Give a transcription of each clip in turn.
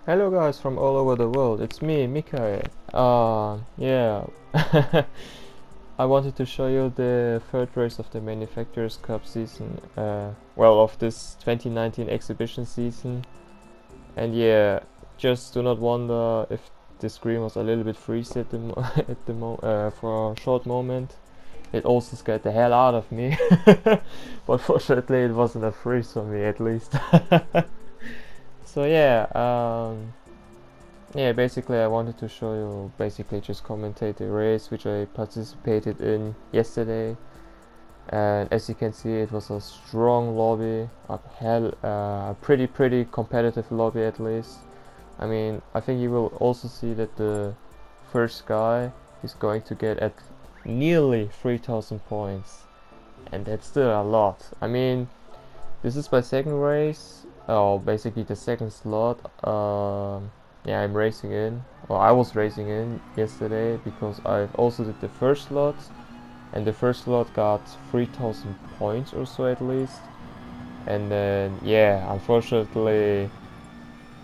Hello guys from all over the world, it's me, Mikael. Yeah, I wanted to show you the third race of the Manufacturers Cup season, well, of this 2019 exhibition season. And yeah, just do not wonder if the screen was a little bit freeze at for a short moment. It also scared the hell out of me, but fortunately it wasn't a freeze for me at least. So yeah, basically I wanted to show you, basically just commentate the race which I participated in yesterday. And as you can see, it was a strong lobby, a pretty competitive lobby at least. I mean, I think you will also see that the first guy is going to get at nearly 3000 points, and that's still a lot. I mean, this is my second race, or basically the second slot. Yeah, I'm racing in, or I was racing in yesterday because I also did the first slot, and the first slot got 3000 points or so at least. And then yeah, unfortunately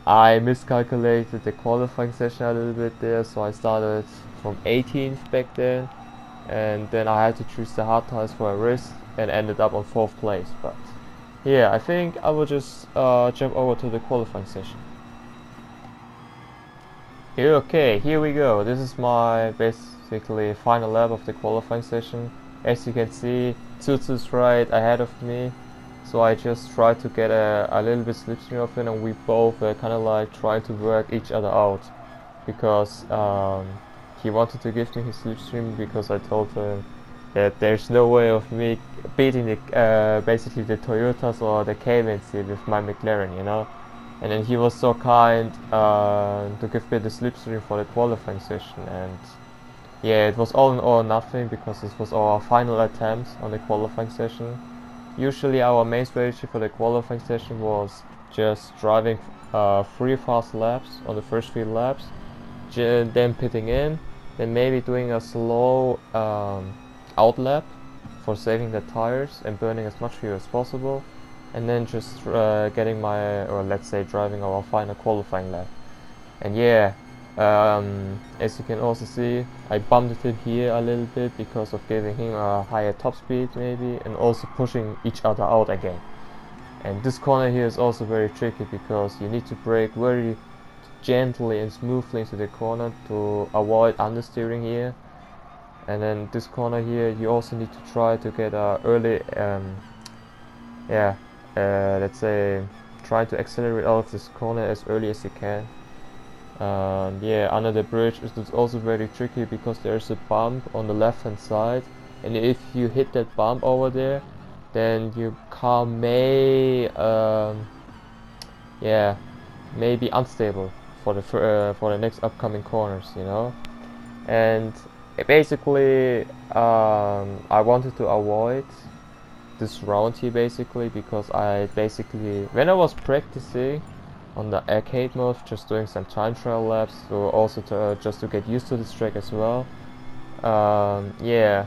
I miscalculated the qualifying session a little bit there, so I started from 18th back then, and then I had to choose the hard tires for a race and ended up on 4th place. But yeah, I think I will just jump over to the qualifying session. Okay, here we go. This is my basically final lap of the qualifying session. As you can see, Tsutsu's right ahead of me, so I just tried to get a little bit slipstream of it, and we both were kind of like trying to work each other out, because he wanted to give me his slipstream because I told him that there's no way of me beating the basically the Toyotas or the Caymans here with my McLaren, you know. And then he was so kind to give me the slipstream for the qualifying session, and yeah, it was all in all nothing because this was our final attempt on the qualifying session. Usually our main strategy for the qualifying session was just driving 3 fast laps on the first 3 laps, then pitting in, then maybe doing a slow out lap for saving the tires and burning as much fuel as possible, and then just getting my, or let's say driving our final qualifying lap. And yeah, as you can also see, I bumped him here a little bit because of giving him a higher top speed maybe, and also pushing each other out again. And this corner here is also very tricky because you need to brake very gently and smoothly into the corner to avoid understeering here. And then this corner here, you also need to try to get a early let's say try to accelerate out of this corner as early as you can. Yeah, under the bridge it's also very tricky because there's a bump on the left hand side, and if you hit that bump over there, then your car may be unstable for the next upcoming corners, you know. And basically I wanted to avoid this round here basically because when I was practicing on the arcade mode, just doing some time trial laps, so also to just to get used to this track as well. Yeah,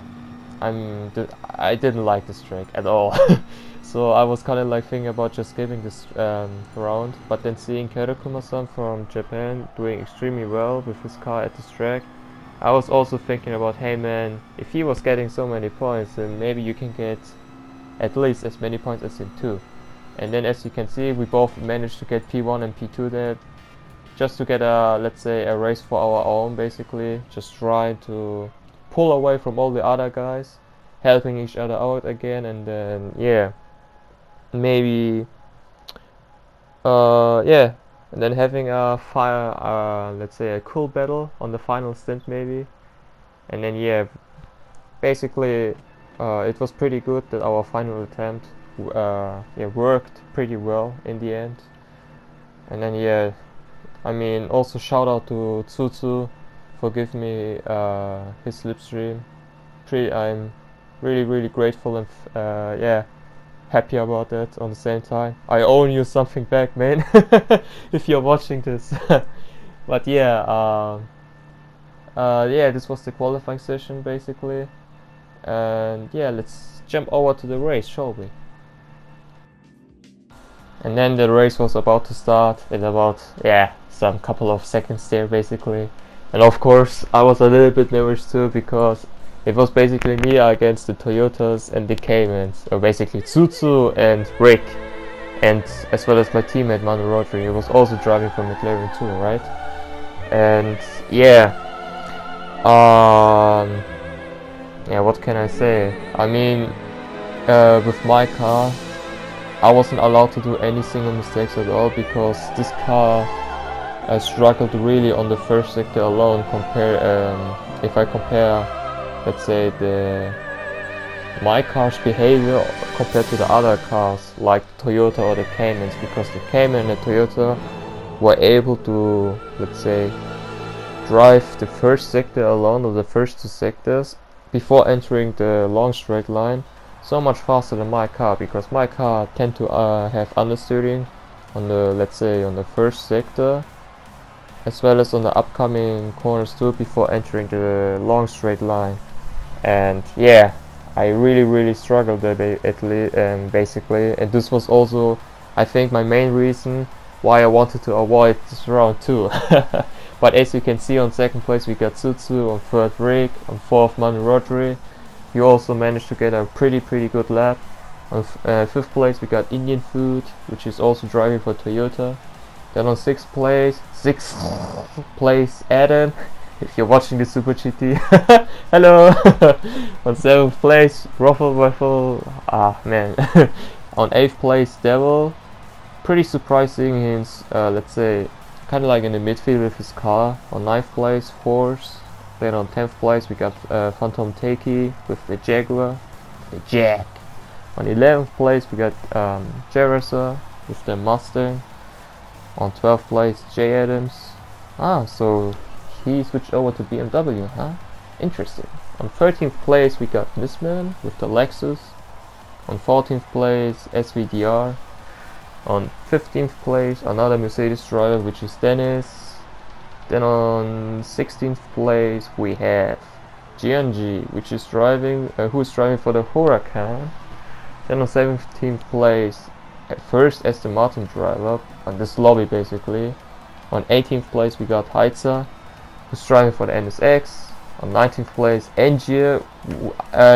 I didn't like this track at all. So I was kind of like thinking about just skipping this round, but then seeing Kurokuma-san from Japan doing extremely well with his car at this track, I was also thinking about, hey man, if he was getting so many points, then maybe you can get at least as many points as him too. And then as you can see, we both managed to get P1 and P2 there, just to get a, let's say, a race for our own basically, just trying to pull away from all the other guys, helping each other out again, and then yeah, maybe yeah, and then having a let's say a cool battle on the final stint maybe. And then yeah, basically it was pretty good that our final attempt worked pretty well in the end. And then yeah, I mean, also shout out to Tsutsu for giving me his slipstream. I'm really grateful and yeah, happy about that. On the same time, I owe you something back, man. If you're watching this. But yeah, yeah, this was the qualifying session basically. And yeah, let's jump over to the race, shall we? And then the race was about to start in about, yeah, some couple of seconds there basically. And of course I was a little bit nervous too, because it was basically me against the Toyotas and the Caymans, or basically Tsutsu and Rick, and as well as my teammate Manu Rodri, who was also driving for McLaren too, right? And yeah, yeah, what can I say? I mean, with my car, I wasn't allowed to do any single mistakes at all, because this car struggled really on the first sector alone. If I compare, let's say, my car's behavior compared to the other cars like Toyota or the Caymans, because the Cayman and the Toyota were able to, let's say, drive the first sector alone, or the first two sectors, before entering the long straight line so much faster than my car, because my car tend to have understeering on the, let's say, on the first sector, as well as on the upcoming corners too, before entering the long straight line. And yeah, I really struggled there basically, and this was also, I think, my main reason why I wanted to avoid this round too. But as you can see, on second place we got Tsutsu, on third Rick, on fourth Manu Rodri. He also managed to get a pretty good lap. On fifth place we got Indian Food, which is also driving for Toyota. Then on sixth place Adam, if you're watching the Super GT, hello. On seventh place Waffle, ah man. On eighth place Devil, pretty surprising. He's let's say kind of like in the midfield with his car. On ninth place Force. Then on 10th place we got Phantom Takey with the Jaguar, the Jag. On 11th place we got Jereza with the Mustang. On 12th place Jay Adams. Ah, so he switched over to BMW, huh? Interesting. On 13th place we got Missman with the Lexus. On 14th place SVDR. On 15th place another Mercedes driver, which is Dennis. Then on 16th place we have GNG, which is driving, who is driving for the Huracan. Then on 17th place, at first Aston Martin driver on this lobby basically. On 18th place we got Heitzer, who's driving for the NSX. On 19th place Angier,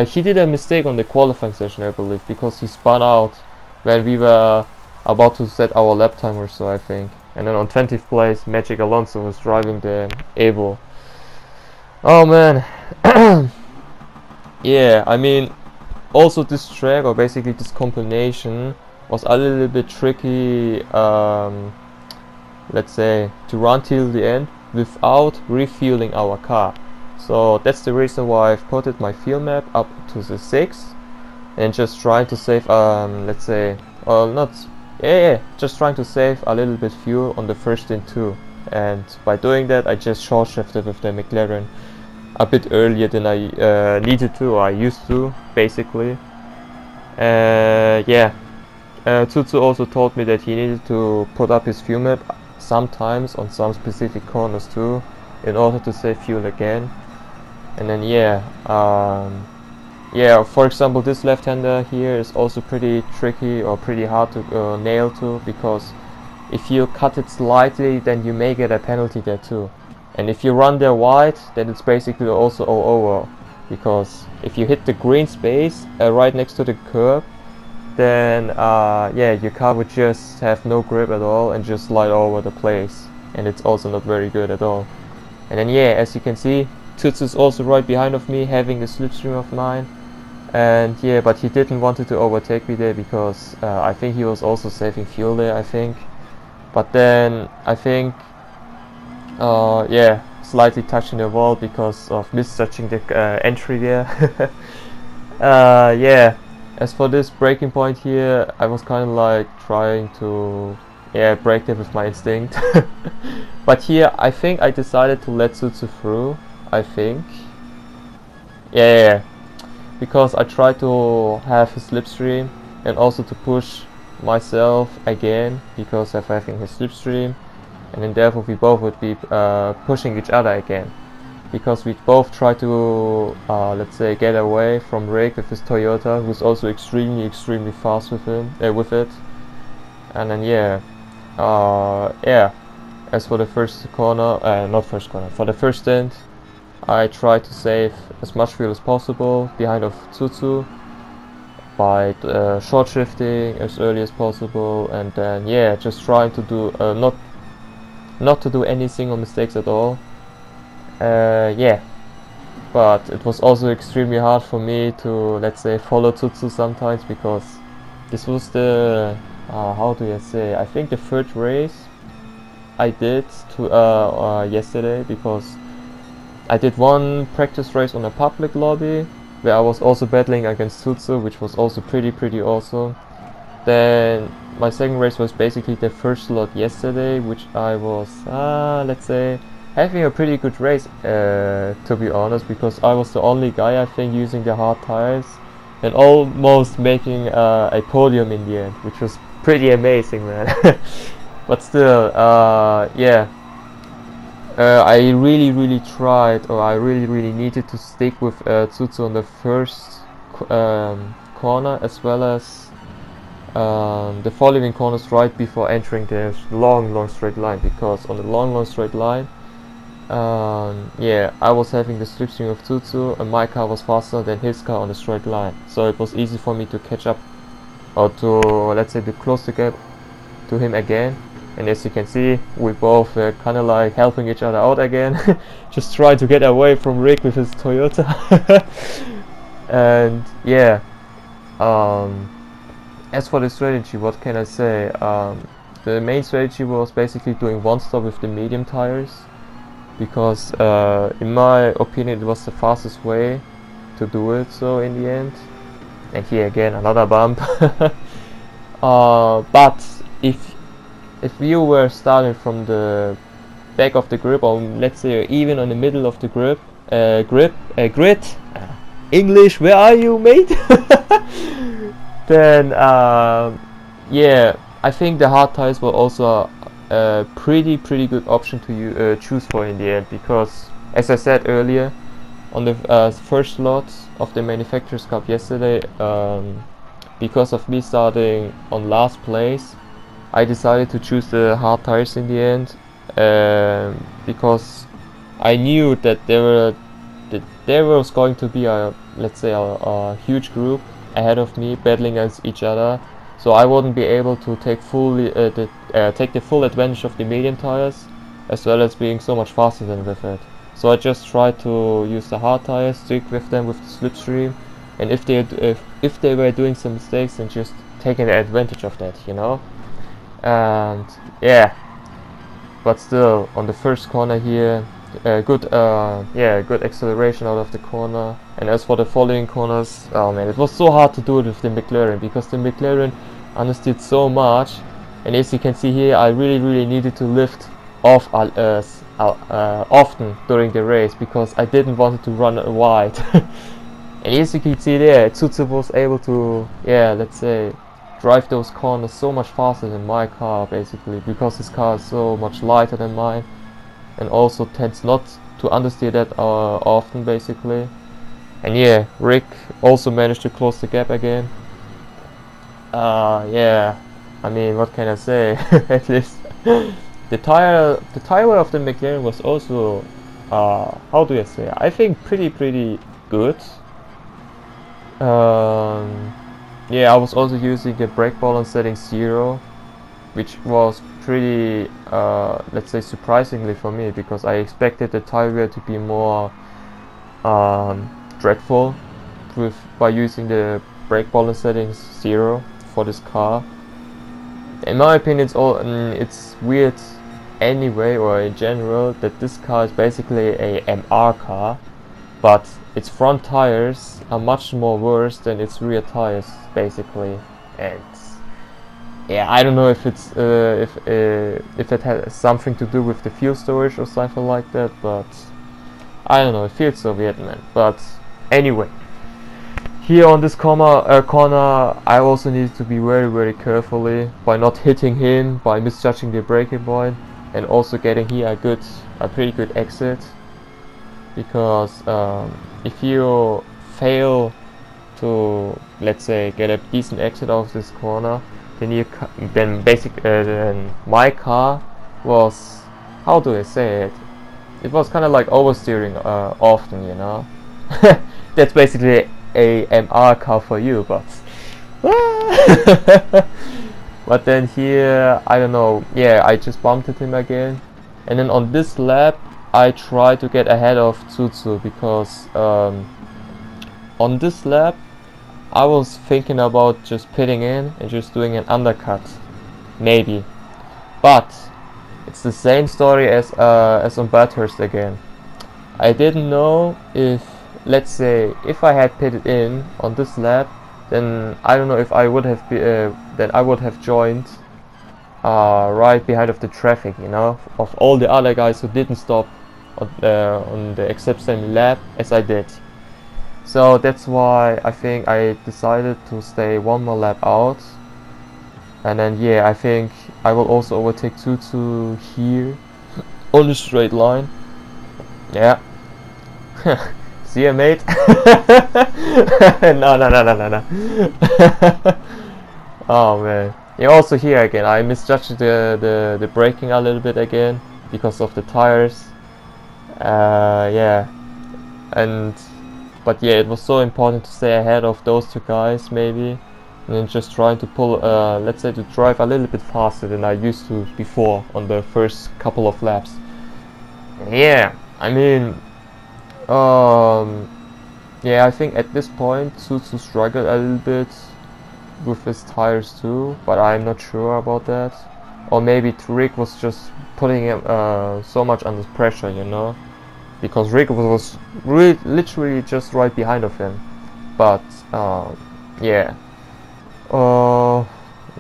he did a mistake on the qualifying session, I believe, because he spun out when we were about to set our lap time or so, I think. And then on 20th place Magic Alonso was driving the Evo. Oh man. Yeah, I mean, also this track, or basically this combination, was a little bit tricky, let's say, to run till the end without refueling our car. So that's the reason why I've put my fuel map up to the 6 and just trying to save, let's say, just trying to save a little bit fuel on the first and two. And by doing that I just short shifted with the McLaren a bit earlier than I needed to, or I used to basically. Yeah, Tsutsu also told me that he needed to put up his fuel map sometimes on some specific corners too, in order to save fuel again. And then yeah, for example, this left-hander here is also pretty tricky, or pretty hard to nail to, because if you cut it slightly, then you may get a penalty there too. And if you run there wide, then it's basically also all over, because if you hit the green space right next to the curb, then yeah, your car would just have no grip at all and just slide over the place, and it's also not very good at all. And then yeah, as you can see, Tuts is also right behind of me, having the slipstream of mine. And yeah, but he didn't want to overtake me there, because I think he was also saving fuel there, I think. But then I think yeah, slightly touching the wall because of misjudging the entry there. Yeah, as for this braking point here, I was kind of like trying to brake there with my instinct. But here I think I decided to let Tsutsu through, I think. Yeah, because I tried to have his slipstream and also to push myself again because of having his slipstream, and then therefore we both would be pushing each other again, because we both try to let's say get away from Rick with his Toyota, who's also extremely fast with it. And then yeah, as for the first corner, not first corner, for the first stint, I tried to save as much fuel as possible behind of Tsutsu by short shifting as early as possible, and then yeah, just trying to do not to do any single mistakes at all. Yeah, but it was also extremely hard for me to, let's say, follow Tsutsu sometimes, because this was the how do I say, I think the third race I did to yesterday, because I did one practice race on a public lobby where I was also battling against Tsutsu, which was also pretty awesome. Then my second race was basically the first slot yesterday, which I was let's say having a pretty good race, to be honest, because I was the only guy I think using the hard tires and almost making a podium in the end, which was pretty amazing, man. But still, yeah, I really tried, or I really needed to stick with Tsutsu on the first corner, as well as the following corners right before entering the long straight line, because on the long straight line, yeah, I was having the slipstream of Tsutsu and my car was faster than his car on the straight line, so it was easy for me to catch up, or to, let's say, to close the gap to him again. And as you can see, we both kind of like helping each other out again, just trying to get away from Rick with his Toyota. And yeah, as for the strategy, what can I say? The main strategy was basically doing one stop with the medium tires, because in my opinion it was the fastest way to do it, so in the end. And here again, another bump. But if you were starting from the back of the grip, or let's say even on the middle of the grid, English, where are you, mate? Then yeah, I think the hard tires were also a pretty good option to choose for in the end, because as I said earlier, on the first slot of the Manufacturers Cup yesterday, because of me starting on last place, I decided to choose the hard tires in the end, because I knew that there was going to be a, let's say, a huge group ahead of me battling against each other, so I wouldn't be able to take take the full advantage of the medium tires, as well as being so much faster than with it. So I just tried to use the hard tires, stick with them with the slipstream, and if they were doing some mistakes, then just taking advantage of that, you know. And yeah, but still on the first corner here, good acceleration out of the corner. And as for the following corners, oh man, it was so hard to do it with the McLaren, because the McLaren understeered so much, and as you can see here, I really needed to lift off often during the race, because I didn't want it to run wide. And as you can see there, Tsutsu was able to, yeah, let's say, drive those corners so much faster than my car, basically, because his car is so much lighter than mine, and also tends not to understeer that often, basically. And yeah, Rick also managed to close the gap again. Yeah, I mean, what can I say? At least the tire of the McLaren was also, how do I say, I think pretty good. Yeah, I was also using the brake balance setting 0, which was pretty, let's say, surprisingly for me, because I expected the tire wear to be more dreadful by using the brake balance settings 0 for this car. In my opinion, it's weird anyway, or in general, that this car is basically a MR car, but its front tires are much more worse than its rear tires, basically. And yeah, I don't know if it's if it has something to do with the fuel storage or something like that, but I don't know, it feels so weird, man. But anyway, here on this corner I also needed to be very carefully by not hitting him, by misjudging the braking point, and also getting here a pretty good exit, because if you fail to, let's say, get a decent exit out of this corner, then my car was, how do I say it? It was kind of like oversteering often, you know. That's basically a MR car for you, but but then here, I don't know, yeah, I just bumped into him again. And then on this lap I tried to get ahead of Tsutsu, because on this lap I was thinking about just pitting in and just doing an undercut, maybe. But it's the same story as on Bathurst again. I didn't know if, let's say, if I had pitted in on this lap, then I don't know if I would have then I would have joined right behind of the traffic, you know, of all the other guys who didn't stop on the exact same lap as I did. So that's why I think I decided to stay one more lap out. And then yeah, I think I will also overtake Tutu here on the straight line. Yeah. See ya, mate. No. Oh man. Yeah, also here again, I misjudged the braking a little bit again because of the tires. Yeah. But yeah, it was so important to stay ahead of those two guys, maybe. And then just trying to pull, let's say, to drive a little bit faster than I used to before on the first couple of laps. Yeah, I mean, yeah, I think at this point Tsutsu struggled a little bit with his tires too, but I'm not sure about that. Or maybe Rick was just putting him so much under pressure, you know, because Rick was literally just right behind of him. But yeah.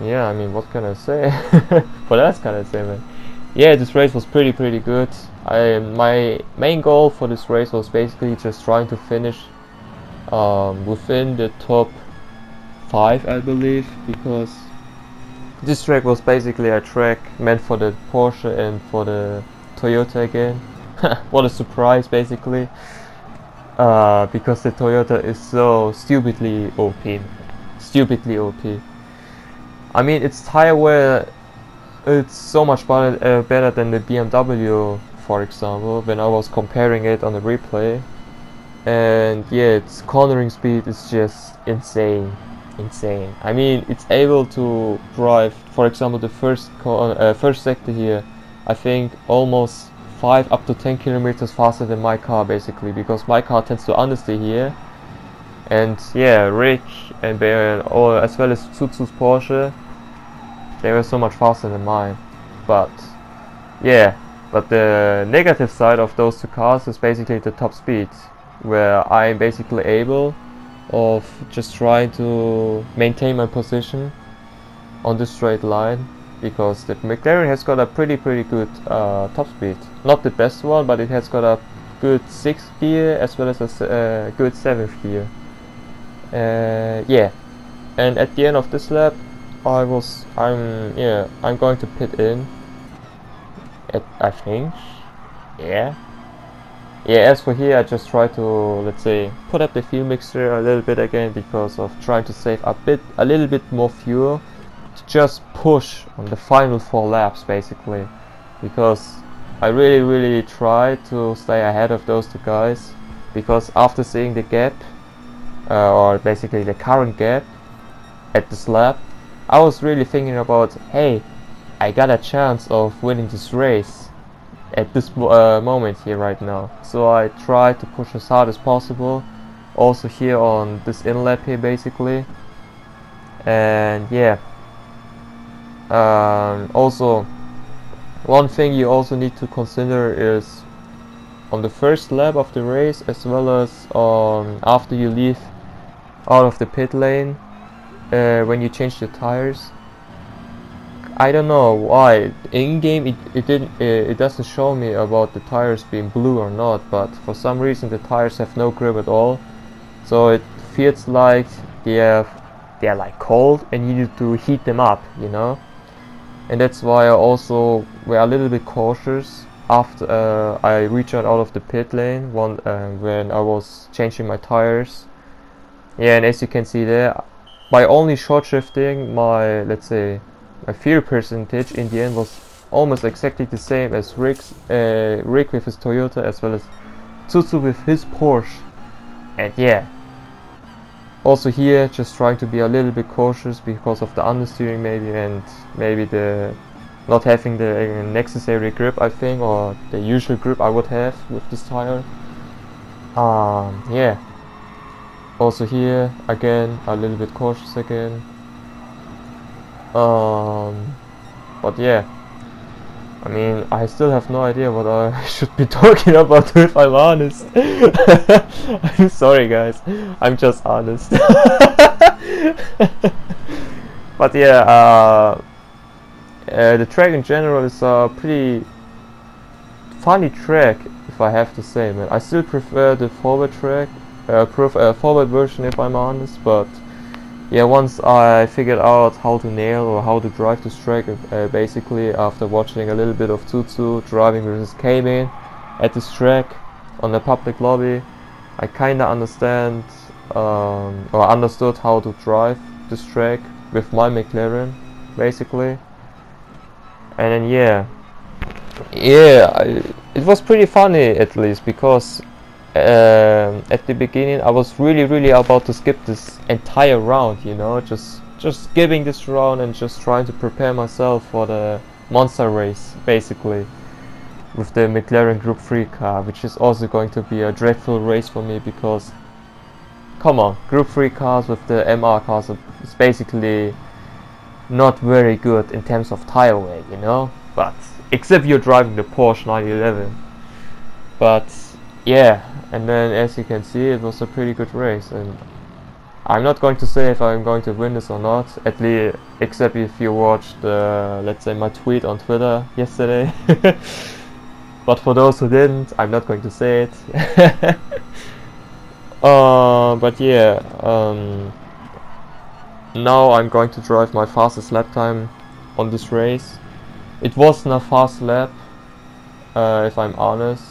Yeah, I mean, what can I say? What else can I say, man? Yeah, this race was pretty good. My main goal for this race was basically just trying to finish within the top 5, I believe, because this track was basically a track meant for the Porsche and for the Toyota again. What a surprise, basically, because the Toyota is so stupidly OP. I mean, its tire wear, it's so much better than the BMW, for example, when I was comparing it on the replay. And yeah, its cornering speed is just insane. I mean, it's able to drive, for example, the first sector here, I think almost 5 up to 10 kilometers faster than my car, basically, because my car tends to understeer here. And yeah, Rick and as well as Tsutsu's Porsche, they were so much faster than mine. But yeah, but the negative side of those two cars is basically the top speed, where I'm basically able of just trying to maintain my position on this straight line, because the McLaren has got a pretty good top speed. Not the best one, but it has got a good 6th gear as well as a good 7th gear. Yeah, and at the end of this lap I'm going to pit in I think. Yeah, as for here, I just try to, let's say, put up the fuel mixture a little bit again, because of trying to save a little bit more fuel to just push on the final 4 laps, basically, because I really try to stay ahead of those two guys, because after seeing the gap, or basically the current gap at this lap, I was really thinking about, hey, I got a chance of winning this race at this moment here right now. So I tried to push as hard as possible, also here on this in lap here, basically. And yeah, also one thing you also need to consider is on the first lap of the race, as well as after you leave out of the pit lane, when you change the tires. I don't know why in game it doesn't show me about the tires being blue or not, but for some reason the tires have no grip at all, so it feels like they are like cold and you need to heat them up, you know. And that's why I also were a little bit cautious after I returned out of the pit lane when I was changing my tires. Yeah, and as you can see there, by only short shifting, my, let's say, my fuel percentage in the end was almost exactly the same as Rick with his Toyota, as well as Tsutsu with his Porsche. And yeah, also here just trying to be a little bit cautious because of the understeering maybe, and maybe the not having the necessary grip, I think, or the usual grip I would have with this tire. Yeah, also here again a little bit cautious again. But yeah, I mean, I still have no idea what I should be talking about, if I'm honest. I'm sorry guys, I'm just honest. But yeah, the track in general is a pretty funny track, if I have to say, man. I still prefer the forward track, forward version, if I'm honest, but yeah, once I figured out how to nail or how to drive this track, basically after watching a little bit of Tsutsu driving versus K-Man at this track on the public lobby, I kinda understand or understood how to drive this track with my McLaren, basically. And then yeah, it was pretty funny, at least, because at the beginning I was really about to skip this entire round, you know, just skipping this round and just trying to prepare myself for the monster race, basically, with the McLaren Group 3 car, which is also going to be a dreadful race for me, because come on, Group 3 cars with the MR cars is basically not very good in terms of tire weight, you know, but except you're driving the Porsche 911. But yeah, and then as you can see, it was a pretty good race, and I'm not going to say if I'm going to win this or not, at least except if you watched let's say my tweet on Twitter yesterday. But for those who didn't, I'm not going to say it. But yeah, now I'm going to drive my fastest lap time on this race. It wasn't a fast lap, if I'm honest.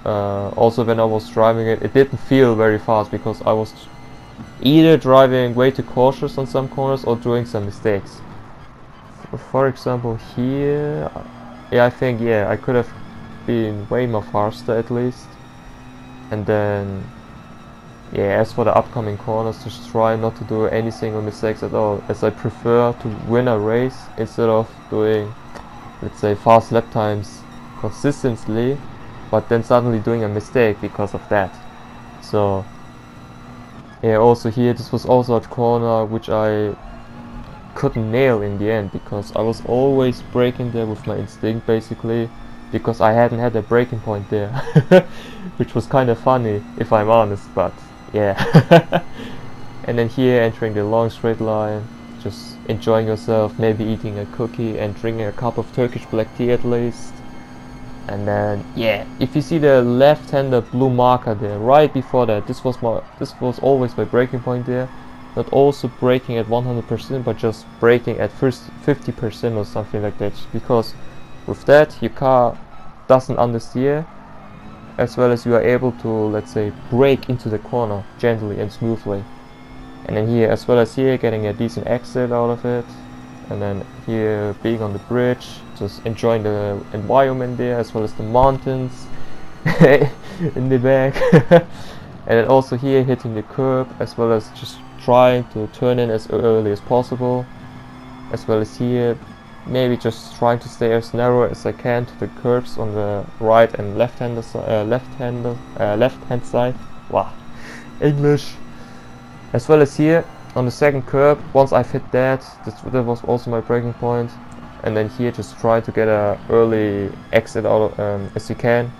Also when I was driving it, it didn't feel very fast, because I was either driving way too cautious on some corners or doing some mistakes. For example here, yeah, I think, yeah, I could have been way more faster at least. And then yeah, as for the upcoming corners, just try not to do any single mistakes at all, as I prefer to win a race instead of doing, let's say, fast lap times consistently, but then suddenly doing a mistake because of that. So yeah, also here, this was also a corner which I couldn't nail in the end, because I was always braking there with my instinct, basically, because I hadn't had a braking point there. Which was kind of funny, if I'm honest, but yeah. And then here, entering the long straight line, just enjoying yourself, maybe eating a cookie and drinking a cup of Turkish black tea at least. And then yeah, if you see the left-hander blue marker there, right before that, this was always my braking point there. Not also braking at 100%, but just braking at first 50% or something like that, because with that your car doesn't understeer, as well as you are able to, let's say, brake into the corner gently and smoothly. And then here, as well as here, getting a decent exit out of it. And then here, being on the bridge, just enjoying the environment there, as well as the mountains in the back. And then also here, hitting the curb, as well as just trying to turn in as early as possible. As well as here, maybe just trying to stay as narrow as I can to the curbs on the right and left hand side. Wow, English. As well as here on the second curb, once I've hit that was also my braking point. And then here, just try to get a early exit out as you can.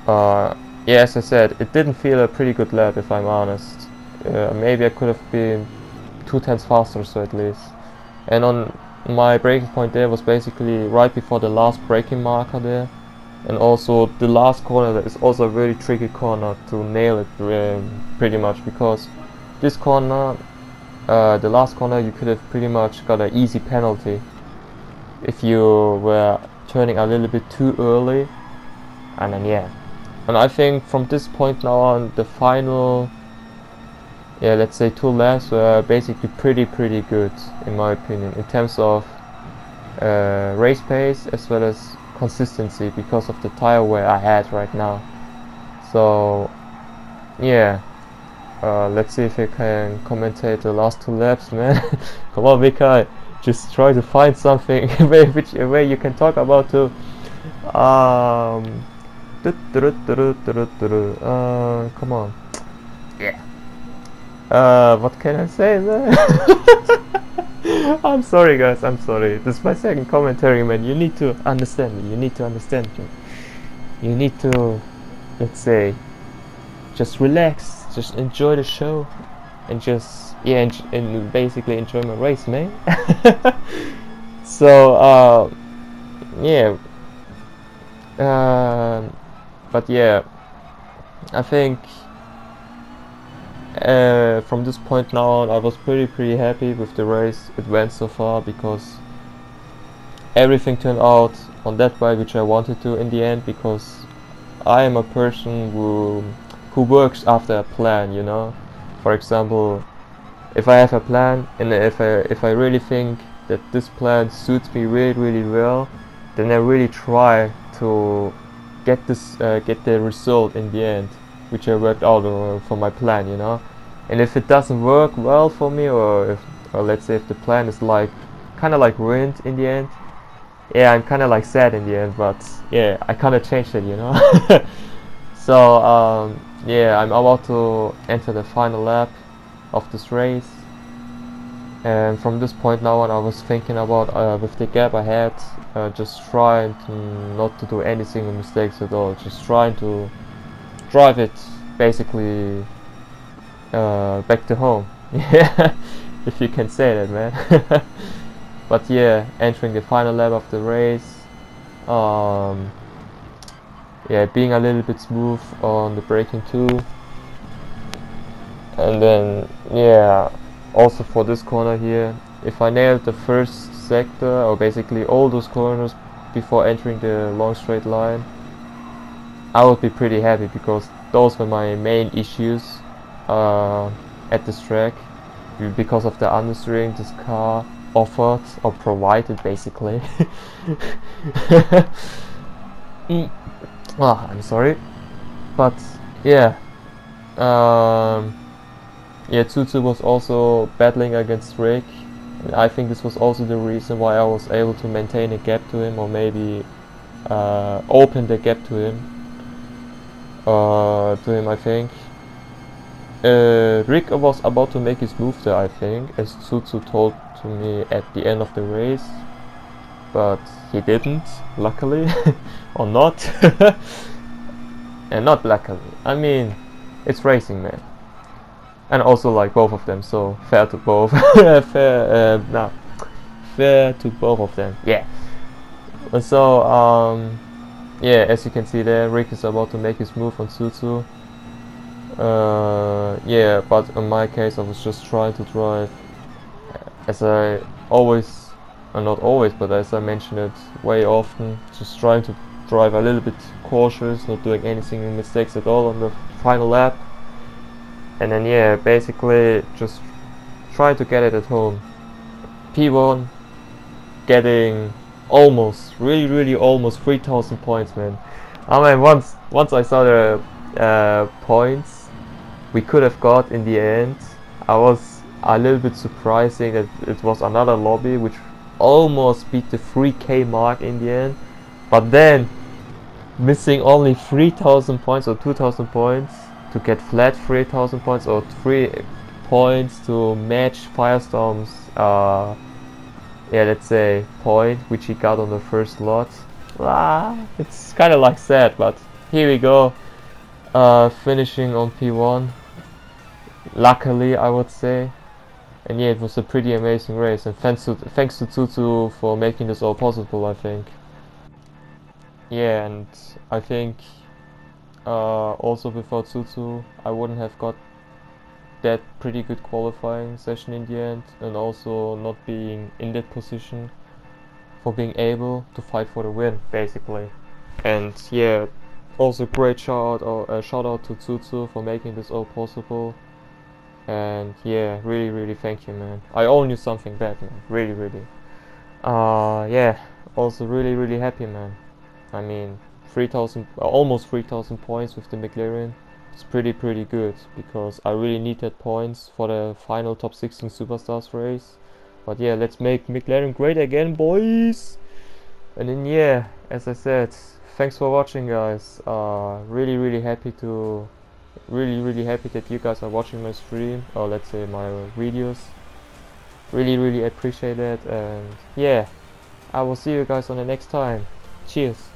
Yeah, as I said, it didn't feel a pretty good lap, if I'm honest. Maybe I could have been 2/10 faster, so at least. And on my braking point there was basically right before the last braking marker there. And also the last corner, that is also a very tricky corner to nail it pretty much, because this corner, the last corner, you could have pretty much got an easy penalty if you were turning a little bit too early. And then yeah, and I think from this point now on, the final yeah, let's say 2 laps were basically pretty good in my opinion in terms of race pace as well as consistency because of the tire wear I had right now. So yeah, let's see if I can commentate the last 2 laps, man. Come on, Mika, just try to find something where you can talk about too. Come on. Yeah. What can I say, man? I'm sorry, guys. I'm sorry. This is my second commentary, man. You need to understand me. You need to understand me. You need to, let's say, just relax, just enjoy the show, and just and basically enjoy my race, man. So yeah, but yeah, I think from this point now on, I was pretty happy with the race. It went so far because everything turned out on that way which I wanted to in the end, because I am a person who works after a plan, you know. For example, if I have a plan and if I really think that this plan suits me really well, then I really try to get the result in the end which I worked out for my plan, you know. And if it doesn't work well for me, or let's say if the plan is like kind of like ruined in the end, yeah, I'm kind of like sad in the end, but yeah, I kind of changed it, you know. So yeah, I'm about to enter the final lap of this race, and from this point now on, I was thinking about with the gap I had, just trying to not to do any single mistakes at all, just trying to drive it basically back to home. Yeah, if you can say that, man. But yeah, entering the final lap of the race, yeah, being a little bit smooth on the braking too, and then yeah, also for this corner here, if I nailed the first sector, or basically all those corners before entering the long straight line, I would be pretty happy, because those were my main issues at this track, because of the understeering this car offered or provided basically. I'm sorry, but yeah, yeah, Tutu was also battling against Rick, and I think this was also the reason why I was able to maintain a gap to him, or maybe open the gap to him, I think. Rick was about to make his move there, I think, as Tsutsu told to me at the end of the race, but he didn't, luckily. Or not. And not luckily, I mean, it's racing, man, and also like both of them, so fair to both. Fair to both of them, yeah. So yeah, as you can see there, Rick is about to make his move on Tsutsu. Yeah, but in my case I was just trying to drive, as I always, not always, but as I mentioned it way often, just trying to drive a little bit cautious, not doing any single mistakes at all on the final lap, and then yeah, basically just try to get it at home. P1, getting almost, really almost 3,000 points, man. I mean, once I saw the points we could have got in the end, I was a little bit surprising that it was another lobby which almost beat the 3k mark in the end, but then missing only 3,000 points or 2,000 points to get flat 3,000 points, or 3 points to match Firestorm's yeah, let's say point which he got on the first lot. It's kind of like sad, but here we go, finishing on P1, luckily, I would say. And yeah, it was a pretty amazing race, and thanks to Tutu for making this all possible, I think. Yeah, and I think also without Tutu I wouldn't have got that pretty good qualifying session in the end, and also not being in that position for being able to fight for the win, basically. And yeah, also great shout out to Tutu for making this all possible. and yeah, really thank you, man. I owe you something back, man. Really. Yeah, also really happy, man. I mean, 3,000, almost 3,000 points with the McLaren. It's pretty good, because I really need that points for the final top 16 superstars race. But yeah, let's make McLaren great again, boys. And then yeah, as I said, thanks for watching, guys. Really happy to really happy that you guys are watching my stream, or let's say my videos. Really appreciate it. And yeah, I will see you guys on the next time. Cheers.